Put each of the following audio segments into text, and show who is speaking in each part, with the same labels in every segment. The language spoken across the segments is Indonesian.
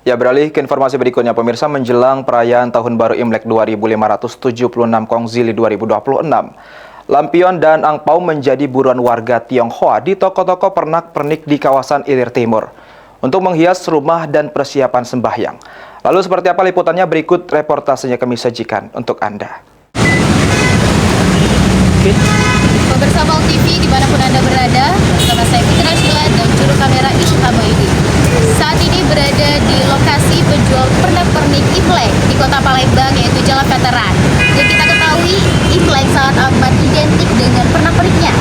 Speaker 1: Ya, beralih ke informasi berikutnya, pemirsa, menjelang perayaan Tahun Baru Imlek 2576 Kongzili 2026. Lampion dan angpau menjadi buruan warga Tionghoa di toko-toko pernak-pernik di kawasan Ilir Timur untuk menghias rumah dan persiapan sembahyang. Lalu seperti apa liputannya, berikut reportasenya kami sajikan untuk Anda.
Speaker 2: Pemirsa Pal TV dimanapun Anda berada, bersama saya Fitra Sheila dan juru kamera Ishka Moidi. Saat ini berada di lokasi penjual pernak-pernik Imlek di Kota Palembang, yaitu Jalan Veteran. Dan kita ketahui Imlek sangat amat identik dengan pernak-perniknya.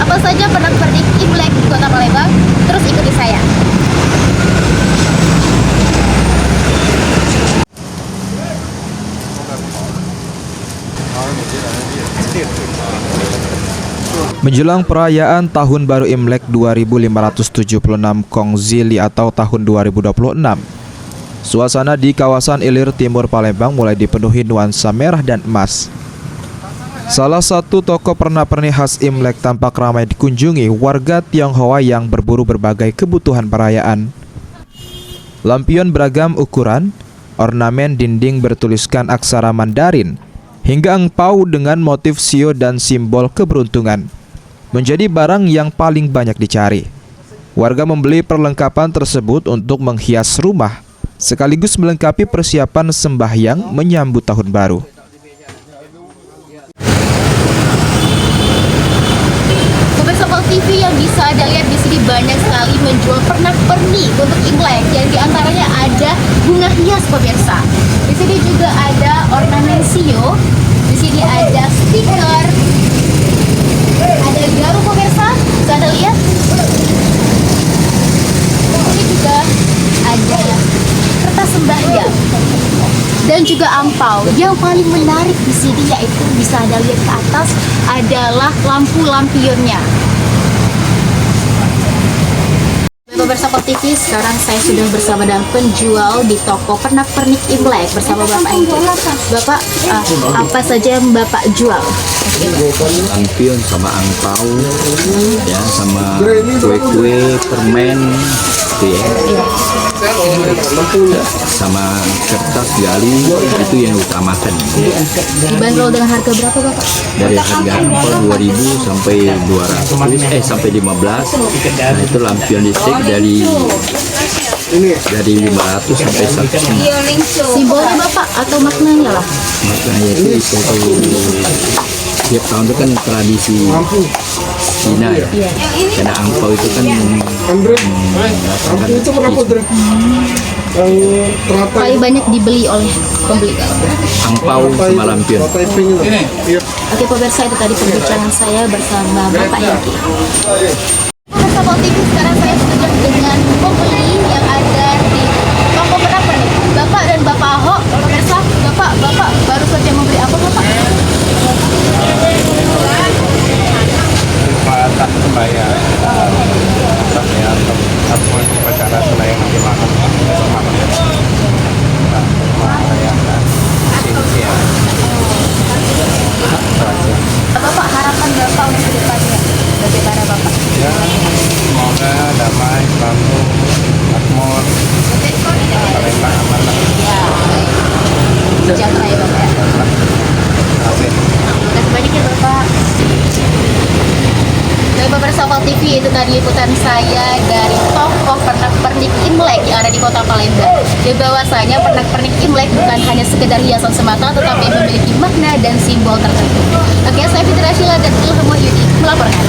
Speaker 2: Apa saja pernak-pernik Imlek di Kota Palembang? Terus ikuti saya.
Speaker 3: Menjelang perayaan Tahun Baru Imlek 2576 Kongzili atau tahun 2026, suasana di kawasan Ilir Timur Palembang mulai dipenuhi nuansa merah dan emas. Salah satu toko pernak-pernik khas Imlek tampak ramai dikunjungi warga Tionghoa yang berburu berbagai kebutuhan perayaan. Lampion beragam ukuran, ornamen dinding bertuliskan aksara Mandarin, hingga angpau dengan motif shio dan simbol keberuntungan menjadi barang yang paling banyak dicari. Warga membeli perlengkapan tersebut untuk menghias rumah, sekaligus melengkapi persiapan sembahyang menyambut tahun baru.
Speaker 2: Pemirsa Pal TV yang bisa Anda lihat di sini banyak sekali menjual pernak-pernik untuk Imlek, yang diantaranya ada bunga hias pemirsa. Di sini juga ada ornamen shio, di sini ada stiker, ada garu pemirsa, bisa Anda lihat. Ini juga ada kertas sembahyang dan juga angpau. Yang paling menarik di sini yaitu bisa Anda lihat ke atas adalah lampu lampionnya. Pemirsa Pal TV, sekarang saya sudah bersama dengan penjual di toko pernak-pernik Imlek bersama Bapak Hengki. Bapak, apa saja yang Bapak jual?
Speaker 4: Lampion sama angpau, ya, sama kue-kue, permen, gitu ya. Sama kertas gali, itu yang utamakan.
Speaker 2: Dibanderol dengan harga berapa, Bapak?
Speaker 4: Dari harga angpau 2.000 sampai 200, sampai 15. Nah, itu lampion listrik dari 500 sampai 100.
Speaker 2: Simbolnya Bapak atau maknanya lah?
Speaker 4: Makanya itu tiap tahun itu kan tradisi Cina ya. Karena angpau itu kan
Speaker 2: paling banyak dibeli oleh pembeli.
Speaker 4: angpau sama lampion.
Speaker 2: Oke pemirsa, itu tadi perbincangan saya bersama Bapak Hengki. Pemirsa Pal TV, sekarang saya sudah dengan pembeli yang ada di toko pernak-pernik. Bapak dan Bapak Ahok, pemirsa, Bapak baru saja membeli apa, Bapak?
Speaker 5: Peralatan sembahyang, sembahyang atau upacara sembahyang nanti malam besok malam ya. Merayakan Sintia.
Speaker 2: Bapak, harapan Bapak untuk kedepannya bagaimana, Bapak?
Speaker 5: Ya, semoga damai, selalu makmur, Palembang aman lah.
Speaker 2: Ya, sejahtera ya Bapak.
Speaker 5: Terima kasih.
Speaker 2: Terima kasih banyak ya Bapak. Baik pemirsa Pal TV, itu tadi liputan saya dari toko pernak-pernik Imlek yang ada di Kota Palembang. Di bahwasanya pernak-pernik Imlek bukan hanya sekedar hiasan semata, tetapi memiliki makna dan simbol tertentu. Oke, saya Fitra Sheila dan Ilham Wahyudi melaporkan.